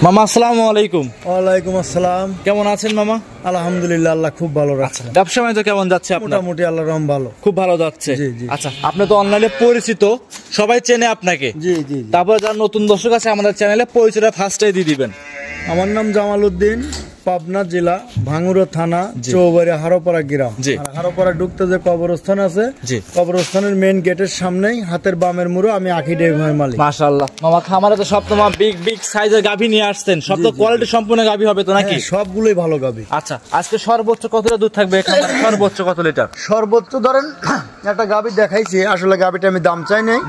মামা আসসালামু আলাইকুম। ওয়ালাইকুম আসসালাম। কেমন আছেন মামা? আলহামদুলিল্লাহ, আল্লাহ খুব ভালো রাখছে। ব্যবসা বাণিজ্য কেমন যাচ্ছে আপনার? মোটামুটি আল্লাহর রহম ভালো, খুব ভালো যাচ্ছে। জি, জি। আচ্ছা, আপনি তো অনলাইনে পরিচিত, সবাই চেনে আপনাকে। জি জি। তারপর যারা নতুন দর্শক আছে আমাদের চ্যানেলে পরিচয়টা ফার্স্টে দিয়ে দিবেন। আমার নাম জামাল উদ্দিন, পাবনা জেলা, ভাঙ্গুড়া থানা, চৌবাড়ি, হারোপাড়া গ্রাম। আর হারোপাড়া ঢুকতে যে কবরস্থান আছে, কবরস্থানের মেইন গেটের সামনেই হাতের বামের মুড়ো আমি আখি ডেয়ারির মালিক। মাশাআল্লাহ মামা, খামারে তো সব তোমার বিগ বিগ সাইজের গাভী নিয়ে আসছেন, সব তো কোয়ালিটি সম্পূর্ণ গাভী হবে তো নাকি? সবগুলোই ভালো গাভী। আচ্ছা, আজকে সর্বোচ্চ কতটা দুধ থাকবে এখানে? সর্বোচ্চ কত লিটার? সর্বোচ্চ ধরেন একটা গাভী দেখাইছি, আসলে গাভীটা আমি দাম চাই নাই।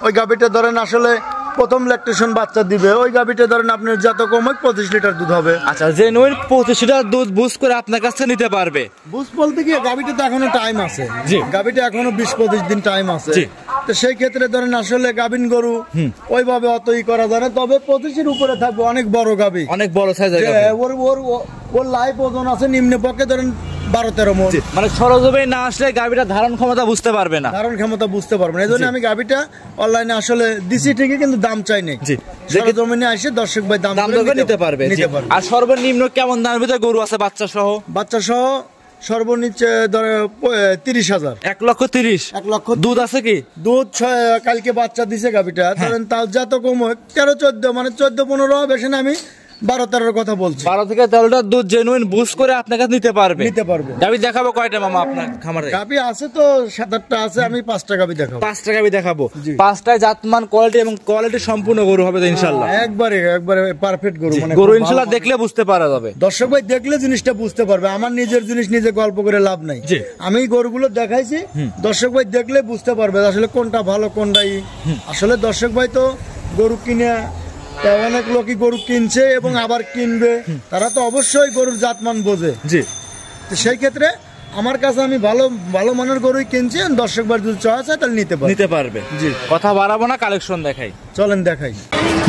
ওই গাভীটা ধরেন আসলে প্রথম ল্যাকটেশন বাচ্চা দিবে, ওই গাভীটা ধরেন আপনার যত কম হয় 25 লিটার দুধ হবে। আচ্ছা, জেনুইন 25 লিটার দুধ বুঝ করে আপনার কাছে নিতে পারবে। বুঝ বলতে কি, গাভীটা তো এখনো টাইম আছে। গাভীটা এখনো 20-25 দিন টাইম আছে। তো সেই ক্ষেত্রে ধরেন আসলে গাভীন গরু ওইভাবে অতই করা যায় না, তবে 25-এর উপরে থাকবে। অনেক বড় গাভী, অনেক বড় সাইজের গাভী। ওর লাইফ ওজন আছে নিম্ন পক্ষে ধরেন 12-13 মণ। মানে সরজমে না আসলে গাভীটা ধারণ ক্ষমতা বুঝতে পারবে না, ধারণ ক্ষমতা বুঝতে পারবে না। এই জন্য আমি গাভীটা অনলাইনে আসলে দিছি ঠিকই, কিন্তু দাম চাই নাই। সরজমিনে আসে দর্শক ভাই দাম নিতে পারবে। আর সর্বনিম্ন কেমন দামের ভিতরে গরু আছে বাচ্চা সহ? বাচ্চা সহ সর্বনিম্ন ধরে 30,000। 1,30,000। 1 লক্ষ। দুধ আছে কি? দুধ কালকে বাচ্চা দিছে গাভীটা, ধরেন তাও যত কম হয় 13-14, মানে 14-15 বেশি না, আমি 12-13 কথা বলছি। 12 থেকে 13 লিটার দুধ জেনুইন বুঝ করে আপনাকে নিতে পারবে। গাভী দেখাবো কয়টা মামা আপনার খামারে? গাভী আছে তো 7-8টা আছে, আমি 5টা গাভী দেখাবো। 5টা গাভী দেখাবো। 5টায় জাতমান, কোয়ালিটি এবং কোয়ালিটি সম্পূর্ণ গরু হবে তো ইনশাআল্লাহ? একবারে পারফেক্ট গরু, মানে গরু ইনশাআল্লাহ দেখলে বুঝতে পারা যাবে। দর্শক ভাই দেখলে জিনিসটা বুঝতে পারবে। আমার নিজের জিনিস নিজে গল্প করে লাভ নাই। আমি গরুগুলো দেখাইছি, দর্শক ভাই দেখলে বুঝতে পারবে আসলে কোনটা ভালো কোনটা আসলে দর্শক ভাই তো গরু কিনে, অনেক লোকই গরু কিনছে এবং আবার কিনবে, তারা তো অবশ্যই গরুর জাতমান বোঝে। সেই ক্ষেত্রে আমার কাছে আমি ভালো ভালো মানের গরুই কিনছি। দর্শক বার যদি চয়েস হয় তাহলে নিতে পারবে। কথা বাড়াবো না, কালেকশন দেখাই। চলেন দেখাই।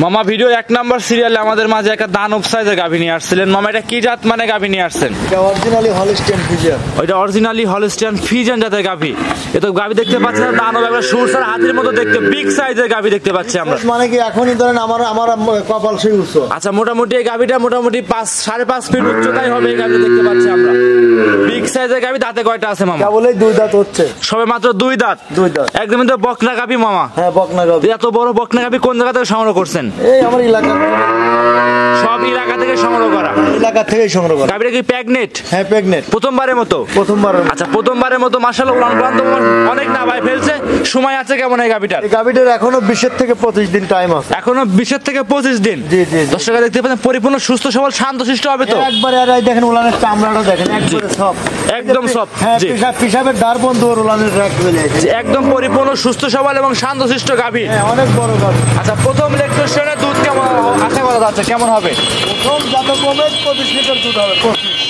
মামা ভিডিও 1 নাম্বার সিরিয়ালে আমাদের মাঝে একটা দানব সাইজের গাভী নিয়ে আসছিলেন। মামা এটা কি জাত মানে গাভী নিয়ে আসছেন? এটা অরিজিনালি হলস্টিয়ান ফ্রিজিয়ান। ওইটা অরিজিনালি হলস্টিয়ান ফ্রিজিয়ান জাতের গাভী। এটা গাভী দেখতে পাচ্ছেন দানব, একটা সুরসার হাতির মতো দেখতে বিগ সাইজের গাভী দেখতে পাচ্ছি আমরা। মানে কি এখনই ধরেন আমার কপাল সেই উচ্চ। আচ্ছা, মোটামুটি এই গাভীটা মোটামুটি 5.5 ফিট উচ্চতাই হবে এই গাভী দেখতে পাচ্ছি আমরা। বিগ সাইজের গাভী। দাঁতে কয়টা আছে মামা? কেবলই 2 দাঁত হচ্ছে। সবে মাত্র 2 দাঁত। একদমই তো বকনা গাভী মামা। হ্যাঁ, বকনা গাভী। এত বড় বকনা গাভী কোন জায়গা থেকে সংগ্রহ করছেন? এই আমার এলাকা। সব এলাকা থেকে সংগ্রহ করা? এলাকা থেকেই সংগ্রহ করা। গাভীটা কি প্রেগনেন্ট? হ্যাঁ, প্রেগনেন্ট। প্রথমবারের মতো? প্রথমবার। আচ্ছা, প্রথমবারের মতো। মাশাআল্লাহ, উলান পালান তো অনেক না ভাই ফেলছে। সময় আছে কেমন এই গাভীটার? এই গাভীটার এখনো 20 থেকে 25 দিন টাইম আছে। এখনো 20 থেকে 25 দিন? জি জি। দর্শকরা দেখতে পাচ্ছেন পরিপূর্ণ সুস্থ সবল শান্তশিষ্ট হবে তো? একবারে। আর এই দেখেন উলানের চামড়াটা দেখেন, একবারে সব, একদম সব। জি। পিশাবের দার বন্ধ উলানের রাখ চলে আসে। একদম পরিপূর্ণ সুস্থ সবল এবং শান্তশিষ্ট গাভী। হ্যাঁ, অনেক বড় গাভী। আচ্ছা, প্রথম ল্যাকটেশনের দুধ কেমন আশা করা যাচ্ছে? কেমন হবে? প্রথম যত কমে 25 লিটার দুধ হবে।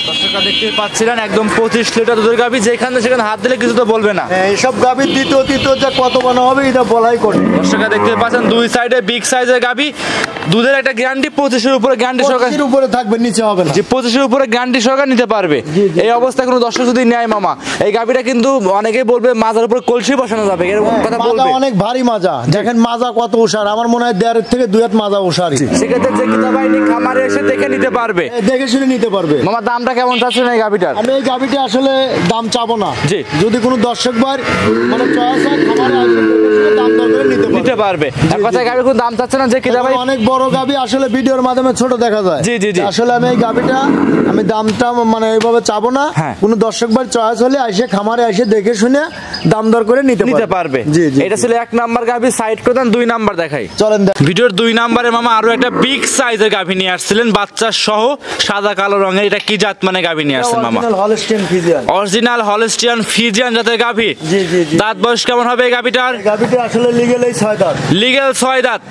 দর্শকরা দেখতে পাচ্ছিলেন একদম 25 লিটার দুধের গাভী, যেখানে সেখানে হাত দিলে কিছু তো বলবে না। এইসব গাভীর দ্বিতীয় যে কত বানা হবে এটা বলাই করে। দর্শকরা দেখতে পাচ্ছেন 2 সাইডে বিগ সাইজের গাভী। দুধের একটা গ্যারান্টি 25-এর উপরে গ্যারান্টি সহকারে। 25-এর উপরে থাকবে, নিচে হবে না। জি, 25-এর উপরে গ্যারান্টি সহকারে নিতে পারবে। এই অবস্থায় কোনো দর্শক যদি নেয় মামা, এই গাভীটা কিন্তু অনেকেই বলবে মাজার উপর কলসি বসানো যাবে, এরকম কথা বলবে। মাজা অনেক ভারী মাজা, দেখেন মাজা কত উষার, আমার মনে হয় 1.5 থেকে 2 হাত মাজা উষার। সেক্ষেত্রে যে কিনা বাইনি খামারে এসে দেখে নিতে পারবে, দেখে শুনে নিতে পারবে। মামা দামটা কেমন চাচ্ছেন এই গাভীটার? আমি এই গাভীটা আসলে দাম চাবো না। জি। যদি কোনো দর্শক ভাই মানে চয়েস হয় খামারে দাম দর করে নিতে পারবে। এক কথায় গাভী কোনো দাম চাচ্ছে না যে কিনা ভাই? অনেক বড় গাভী আসলে ভিডিওর মাধ্যমে ছোট দেখা যায়। জি জি জি। আসলে আমি এই গাভীটা আমি দামটা মানে এইভাবে চাবো না। কোনো দর্শক ভাই চয়েস হলে এসে খামারে এসে দেখে শুনে দাম দর করে নিতে পারবে। জি জি। এটা ছিল 1 নাম্বার গাভী। সাইড করে দেন, 2 নাম্বার দেখাই। চলেন। ভিডিওর 2 নাম্বারে মামা আরো একটা বিগ সাইজের গাভী নিয়ে আসছিলেন, বাচ্চা সহ, সাদা কালো রঙের। এটা কি জাত মানে গাভী নিয়ে আসছেন মামা? Holstein Friesian. Original Holstein Friesian জাতের গাভী। জি জি জি। দাঁত বয়স কেমন হবে এই গাভীটার? গাভীটা আসলে লিগ্যাল 6 দাঁত। লিগ্যাল 6 দাঁত।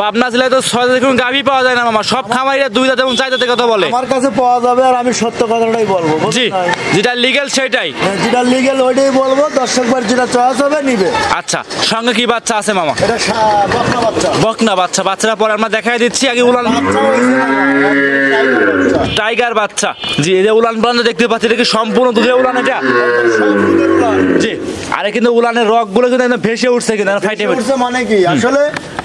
পাবনা জেলায় তো 6 দাঁতের কোনো গাভী পাওয়া যায় না মামা। সব খামারিরা 2 দাঁত এবং 4 দাঁতের কথা বলে। আমার কাছে পাওয়া যাবে, আর আমি সত্য কথাটাই বলবো। জি, যেটা লিগ্যাল সেটাই। যেটা লিগ্যাল ওইটাই বলবো, দর্শক ভাই যেটা চয়েস হবে নিবে। আচ্ছা, সঙ্গে কি বাচ্চা আছে মামা? এটা বকনা বাচ্চা। বকনা বাচ্চা। বাচ্চারা পরে আমরা দেখাই দিচ্ছি। আগে উলান টাইগার বাচ্চা। জি, এই যে উলান পালান দেখতে পাচ্ছি, এটা কি সম্পূর্ণ দুধের উলান? এটা জি। আরে কিন্তু উলানের রক গুলো কিন্তু ভেসে উঠছে, কিন্তু ফাইটে উঠছে। মানে কি আসলে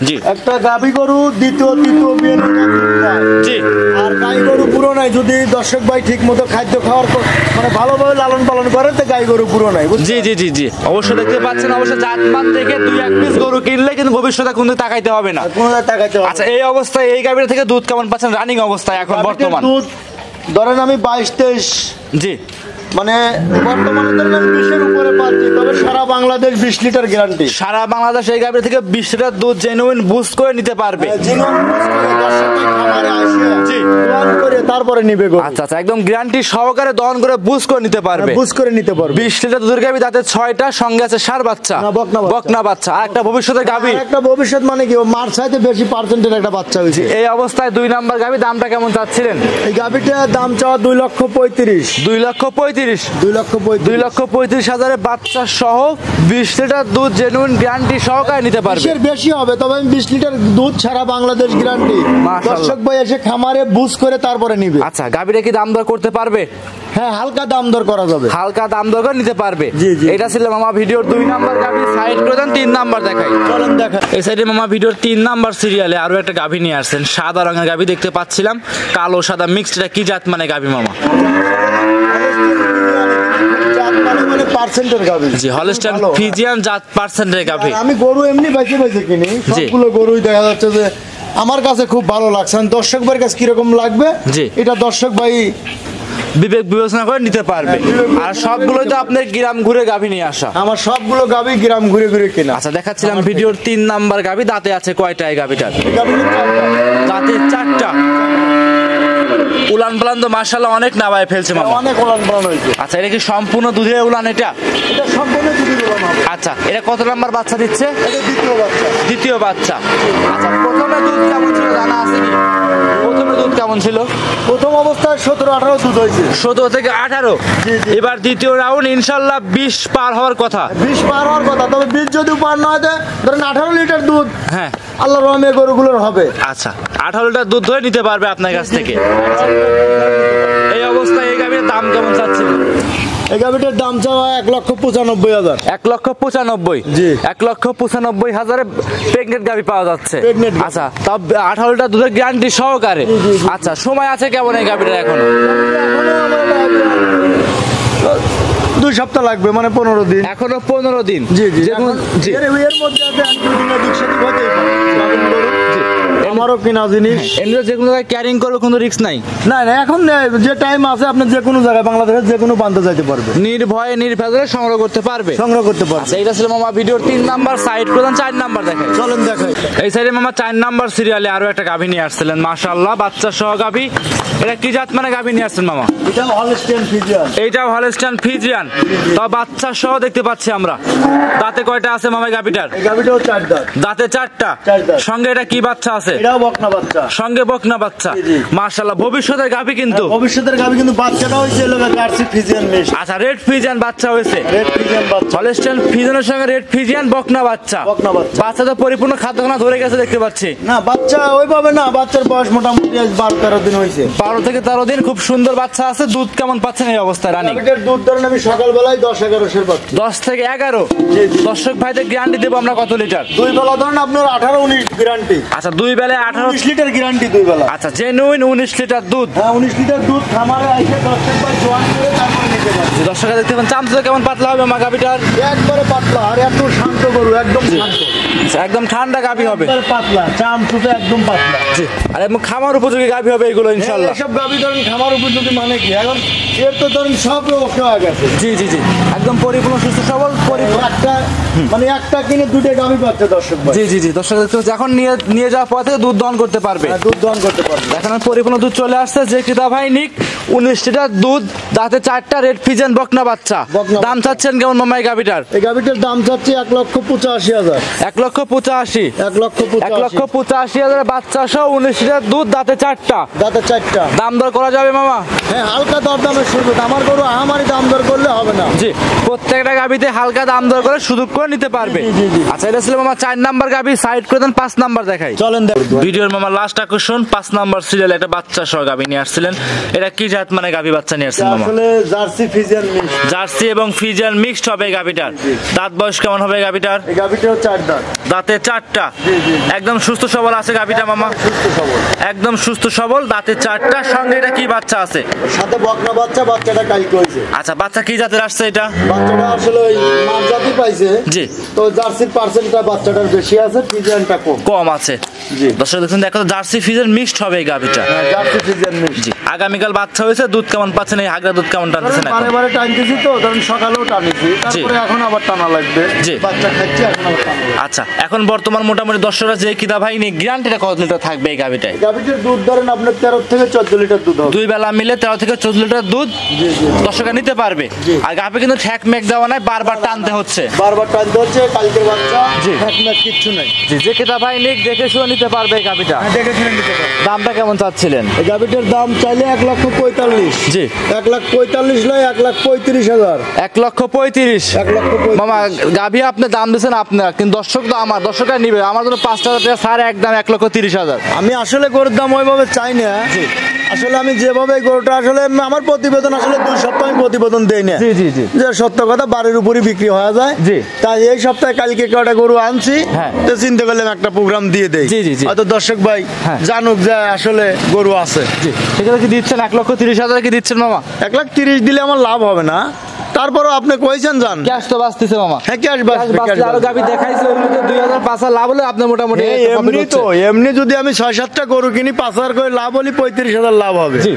জি। একটা গাভী গরু দ্বিতীয় তৃতীয় বিয়ে জি। আর গাই গরু পুরো নাই, যদি দর্শক ভাই ঠিক মতো খাদ্য খাওয়ার মানে ভালোভাবে লালন পালন করে তো গাই গরু পুরো নাই। জি জি জি জি, অবশ্যই দেখতে পাচ্ছেন। অবশ্যই জাতমান থেকে 2-1 পিস গরু কিনলে কিন্তু ভবিষ্যতে কোনো তাকাইতে হবে না। কোনো তাকাইতে হবে। আচ্ছা, এই অবস্থায় এই গাভীর থেকে দুধ কেমন পাচ্ছেন রানিং অবস্থায় এখন বর্তমান? দুধ ধরেন আমি 22-23, জি, মানে বর্তমানে ধরেন আমি 20-এর উপরে পাচ্ছি, তবে সারা বাংলাদেশ 20 লিটার গ্যারান্টি। সারা বাংলাদেশ এই গাভীর থেকে 20 লিটার দুধ জেনুইন বুস্ট করে নিতে পারবে। তারপরে নিবে গরু। আচ্ছা আচ্ছা, একদম গ্যারান্টি সহকারে দহন করে বুস্ট করে নিতে পারবে। বুঝ করে নিতে পারবে। 20 লিটার দুধের গাভী, তাতে 6টা, সঙ্গে আছে ষাঁড় বাচ্চা, না, বকনা বাচ্চা। বকনা বাচ্চা, আর একটা ভবিষ্যতের গাভী। আর একটা ভবিষ্যৎ মানে কি, মার চাইতে বেশি পার্সেন্টের একটা বাচ্চা হয়েছে। এই অবস্থায় 2 নাম্বার গাভী, দামটা কেমন চাচ্ছিলেন? এই গাভীটার দাম চাওয়া 2,35,000। 2,35,000। 2,35,000। 2,35,000 বাচ্চা সহ 20 লিটার দুধ জেনুইন গ্যারান্টি সহকারে নিতে পারবে। এর বেশি হবে, তবে আমি 20 লিটার দুধ সারা বাংলাদেশ গ্যারান্টি। মাশাআল্লাহ। দর্শক ভাই এসে খামারে বুঝ করে তারপরে নিবে। আচ্ছা, গাভীটা কি দাম দর করতে পারবে? হ্যাঁ, হালকা দাম দর করা যাবে। হালকা দাম দর করে নিতে পারবে। জি, জি। এটা ছিল মামা ভিডিওর 2 নাম্বার গাভী। সাইড করে দেন, 3 নাম্বার দেখাই। চলেন দেখা। এই সাইডে মামা ভিডিওর 3 নাম্বার সিরিয়ালে আরো একটা গাভী নিয়ে আসছেন। সাদা রঙের গাভী দেখতে পাচ্ছিলাম, কালো সাদা মিক্সড। এটা কি জাত মানে গাভী মামা? মানে পার্সেন্টের গাভী। জি, হলস্টাইন ফ্রিজিয়ান জাত পার্সেন্টের গাভী। আমি গরু এমনি বাইছে কিনি, জি। সবগুলো গরুই দেখা যাচ্ছে যে আমার কাছে খুব ভালো লাগছে। দর্শক ভাইয়ের কাছে কিরকম লাগবে, জি। এটা দর্শক ভাই বিবেক বিবেচনা করে নিতে পারবে। আর সবগুলো তো আপনার গ্রাম ঘুরে গাভী নিয়ে আসা। আমার সবগুলো গাভী গ্রাম ঘুরে ঘুরে কেনা। আচ্ছা, দেখাচ্ছিলাম ভিডিওর 3 নাম্বার গাভী। দাঁতে আছে কয়টা এই গাভীটার? এই গাভীগুলো চারটা। দাঁতে 4টা। উলান পালান তো মাশাআল্লাহ অনেক নামায় ফেলছে মামা। অনেক উলান পালান হয়েছে। আচ্ছা, এটা কি সম্পূর্ণ দুধের উলান এটা? এটা সম্পূর্ণ দুধের উলান হবে। আচ্ছা, এটা কত নাম্বার বাচ্চা দিচ্ছে? এটা দ্বিতীয় বাচ্চা। দ্বিতীয় বাচ্চা। আচ্ছা, প্রথমে দুধ কেমন ছিল জানা আছে কি? প্রথমে দুধ কেমন ছিল? প্রথম অবস্থায় 17-18 দুধ হয়েছে। 17 থেকে 18। জি, জি। এবার দ্বিতীয় রাউন্ড ইনশাআল্লাহ 20 পার হওয়ার কথা। 20 পার হওয়ার কথা, তবে 20 যদি পার না হয়, ধরেন 18 লিটার দুধ হ্যাঁ। আল্লাহর রহমে গরুগুলোর হবে। আচ্ছা, 18 লিটার দুধ ধরে নিতে পারবে আপনার কাছ থেকে। এই অবস্থায় এই গাভীর দাম কেমন চাচ্ছিল? এই গাভীটার দাম চাওয়া 1,95,000। 1,95,000। জি। 1,95,000 প্রেগনেন্ট গাভী পাওয়া যাচ্ছে। Pregnant গাভী। আচ্ছা, তা 18 লিটার দুধের গ্যারান্টি সহকারে। আচ্ছা, সময় আছে কেমন এই গাভীটার এখন? 2 সপ্তাহ লাগবে, মানে 15 দিন। এখনো 15 দিন। জি জি। জি। এর মধ্যে আছে অ্যান্টিবায়োটিক সাথে হতেই পারে। আমারও কিনা জিনিস। এমনি যে কোনো জায়গায় ক্যারিং করবে, কোনো রিস্ক নাই। না না, এখন যে টাইম আছে আপনি যে কোনো জায়গায় বাংলাদেশের যে কোনো প্রান্তে যাইতে পারবে, নির্ভয়ে নির্ভেজালে সংগ্রহ করতে পারবে। সংগ্রহ করতে পারবে। আচ্ছা, এইটা ছিল মামা ভিডিওর 3 নাম্বার। সাইড প্রধান 4 নাম্বার দেখাই। চলেন দেখাই। এই সাইডে মামা 4 নাম্বার সিরিয়ালে আরো একটা গাভী নিয়ে আসছিলেন। মাশাআল্লাহ, বাচ্চা সহ গাভী। এটা কি জাত মানে গাভী নিয়ে আসছেন মামা? এটা হলস্টাইন ফ্রিজিয়ান। এইটাও হলস্টাইন ফ্রিজিয়ান। তো বাচ্চা সহ দেখতে পাচ্ছি আমরা। দাঁতে কয়টা আছে মামা গাভীটার? এই গাভীটাও 4 দাঁত। দাঁতে 4টা। 4 দাঁত। সঙ্গে এটা কি বাচ্চা আছে? এটাও বকনা বাচ্চা। সঙ্গে বকনা বাচ্চা। জি, জি। মাশাআল্লাহ, ভবিষ্যতের গাভী কিন্তু। ভবিষ্যতের গাভী কিন্তু বাচ্চাটা হইছে জার্সি ফ্রিজিয়ান মিক্স। আচ্ছা, রেড ফ্রিজিয়ান বাচ্চা হয়েছে। রেড ফ্রিজিয়ান বাচ্চা। হলস্টাইন ফ্রিজিয়ানের সঙ্গে রেড ফ্রিজিয়ান বকনা বাচ্চা। বকনা বাচ্চা। বাচ্চা তো পরিপূর্ণ খাদ্যখানা ধরে গেছে দেখতে পাচ্ছি। না, বাচ্চা ওইভাবে না, বাচ্চার বয়স মোটামুটি 12-13 দিন হয়েছে। 12 থেকে 13 দিন। খুব সুন্দর বাচ্চা আছে। দুধ কেমন পাচ্ছেন এই অবস্থায় রানিং? গাভীটার দুধ ধরেন আমি সকালবেলায় 10-11 পাচ্ছি। 10 থেকে 11। জি, জি। দর্শক ভাইদের গ্যারান্টি দেবো আমরা কত লিটার? 2 বেলা ধরেন আপনার 18-19 গ্যারান্টি। আচ্ছা, 2 বেলায় 18। 19 লিটার গ্যারান্টি 2 বেলা। আচ্ছা, জেনুইন 19 লিটার দুধ। হ্যাঁ, 19 লিটার দুধ খামারে আইসে দর্শক ভাই জোয়ান করে তারপরে নিতে পারবে। দর্শকরা দেখতে পান চামচা কেমন পাতলা হবে মা গাভীটার? একবারে পাতলা আর এত শান্ত গরু, একদম শান্ত। আচ্ছা, একদম ঠান্ডা গাভী হবে। একবারে পাতলা, চামচুতে একদম পাতলা। জি। আর এবং খামার উপযোগী গাভী হবে এগুলো ইনশাআল্লাহ। এইসব গাভী ধরেন খামার উপযোগী মানে কি, এখন এর তো ধরেন সব ব্যবস্থা হয়ে গেছে। জি জি জি, একদম পরিপূর্ণ সুস্থ সবল পরিপূর্ণ। একটা মানে একটা কিনে 2টা গাভী পাচ্ছে দর্শক ভাই। জি জি জি, দর্শক দেখতে পাচ্ছি এখন নিয়ে যাওয়ার পর থেকে দুধ দহন করতে পারবে। হ্যাঁ, দুধ দহন করতে পারবে। এখন পরিপূর্ণ দুধ চলে আসছে। যে ক্রেতা ভাই নিক 19 লিটার দুধ, দাঁতে 4টা, রেড ফ্রিজিয়ান বকনা বাচ্চা। বকনা দাম চাচ্ছেন কেমন মামা এই গাভীটার? এই গাভীটার দাম চাচ্ছি 1,85,000। 1,85,000। 1,85,000 বাচ্চা সহ 19 লিটার দুধ, দাঁতে 4টা। দাঁতে 4টা। দাম দর করা যাবে মামা? হ্যাঁ, হালকা দরদামের সুযোগ। আমার গরু আমারই দাম দর করলে হবে না। জি, প্রত্যেকটা গাভীতে হালকা দাম দর করে সুযোগ করে করে নিতে পারবে। জি, জি, জি। আচ্ছা এটা ছিল মামা 4 নাম্বার গাভি, সাইড করে দেন 5 নাম্বার দেখাই। চলেন ভিডিওর মামা লাস্ট আকর্ষণ 5 নাম্বার সিরিয়াল একটা বাচ্চা সহ গাভি নিয়ে আসছিলেন। এটা কি জাত মানে গাভি বাচ্চা নিয়ে আসছেন মামা? আসলে জার্সি ফিজিয়ান মিক্স, জার্সি এবং ফ্রিজিয়ান মিক্সড হবে এই গাভিটার। দাঁত বয়স কেমন হবে এই গাভিটার? এই গাভিটাও 4 দাঁত, দাঁতে 4টা। জি, জি। একদম সুস্থ সবল আছে গাভিটা মামা, সুস্থ সবল, একদম সুস্থ সবল, দাঁতে 4টা। সঙ্গে এটা কি বাচ্চা আছে? সাথে বকনা বাচ্চা, বাচ্চাটা কালকে হয়েছে। আচ্ছা বাচ্চা কি জাতের আসছে এটা? বাচ্চাটা আসলে ওই মাছ জাতি পাইছে, জি। তো জার্সির পার্সেন্টটা বাচ্চাটার বেশি আছে, ফিজিয়ানটা কম। কম আছে। জি। দর্শক দেখুন, দেখো জার্সি ফ্রিজিয়ান মিক্সড হবে এই গাভিটা। হ্যাঁ, জার্সি ফিজিয়ান মিক্স। জি। আগামীকাল বাচ্চা হয়েছে, দুধ কেমন পাচ্ছেন? এই আগা দুধ কেমন টানতেছেন এখন? বারে বারে টানতেছি, তো ধরুন সকালেও টানিছি, তারপরে এখন আবার টানা লাগবে। জি। বাচ্চা খাচ্ছি, এখন আবার টানা লাগবে। আচ্ছা এখন বর্তমান মোটামুটি দর্শকরা যে কিদা ভাই নিয়ে গ্যারান্টিটা কত লিটার থাকবে এই গাভিটায়? গাভিটার দুধ ধরেন আপনার 13 থেকে 14 লিটার দুধ হবে। 2 বেলা মিলে 13 থেকে 14 লিটার দুধ জি, জি। দর্শকরা নিতে পারবে। জি। আর গাভি কিন্তু ঠ্যাক মেক দেওয়া নাই, বারবার টানতে হচ্ছে। বারবার টানতে হচ্ছে, কালকের বাচ্চা, জি। ফ্যাকম্যাক কিচ্ছু নাই। জি, যে কিদা ভাই নিক দেখে শুনে নিতে পারবে এই গাভিটা। হ্যাঁ, দেখে শুনে নিতে পারবে। দামটা কেমন চাচ্ছিলেন? এই গাভিটার দাম চাইলে 1,45,000। জি। 1,45,000 নয়, 1,35,000। 1,35,000। 1,35,000। মামা গাভি আপনি দাম দিচ্ছেন আপনার, কিন্তু দর্শক তো আমার, দর্শকরা নিবে আমার জন্য 5,000 টাকা ছাড়, একদম 1,30,000। আমি আসলে গরুর দাম ওইভাবে চাই না। আসলে আমি যেভাবে গরুটা আসলে আমার প্রতিবেদন আসলে 2 সপ্তাহ আমি প্রতিবেদন দেই না। জি, জি, জি। যে সত্য কথা, বাড়ির উপরই বিক্রি হয়ে যায়। জি। তাই এই সপ্তাহে কালকে কটা গরু আনছি, হ্যাঁ। তো চিন্তা করলাম একটা প্রোগ্রাম দিয়ে দেই। জি, জি, জি। হয়তো দর্শক ভাই হ্যাঁ। জানুক যে আসলে গরু আছে। জি, সেটা কি দিচ্ছেন? 1,30,000 কি দিচ্ছেন মামা? 1,30,000 দিলে আমার লাভ হবে না, তারপরও আপনি কইছেন জান। ক্যাশ তো বাঁচতেছে মামা। হ্যাঁ, ক্যাশ ক্যাশ বাঁচবে, ক্যাশ বাঁচলে আরো বাঁচবে। গাভি দেখাইছে, ওইগুলোতে 2,000 5,000 লাভ হলে আপনার মোটামুটি এই একটা profit এমনি হচ্ছে। তো এমনি যদি আমি 6-7টা গরু কিনি, 5,000 করে লাভ হলে 35,000 লাভ হবে। জি।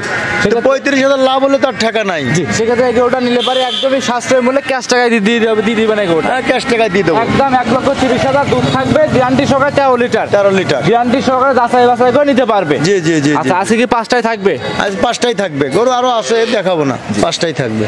তো 35,000 লাভ হলে তার টাকা নাই। জি, সেক্ষেত্রে এই গরুটা নিলে পারে একদমই সাশ্রয় মূল্যে ক্যাশ টাকায় দিয়ে দিবেন এই গরুটা। হ্যাঁ, ক্যাশ টাকা দিয়ে দেবো। একদম 1,30,000 দুধ থাকবে, গ্যারান্টি সহকারে 13 লিটার। 13 লিটার। গ্যারান্টি সহকারে যাচাই বাছাই করে নিতে পারবে। জি, জি, জি, জি। আচ্ছা আজকে কি 5টায় থাকবে? আজ 5টাই থাকবে, গরু আরো আছে, দেখাবো না, 5টাই থাকবে।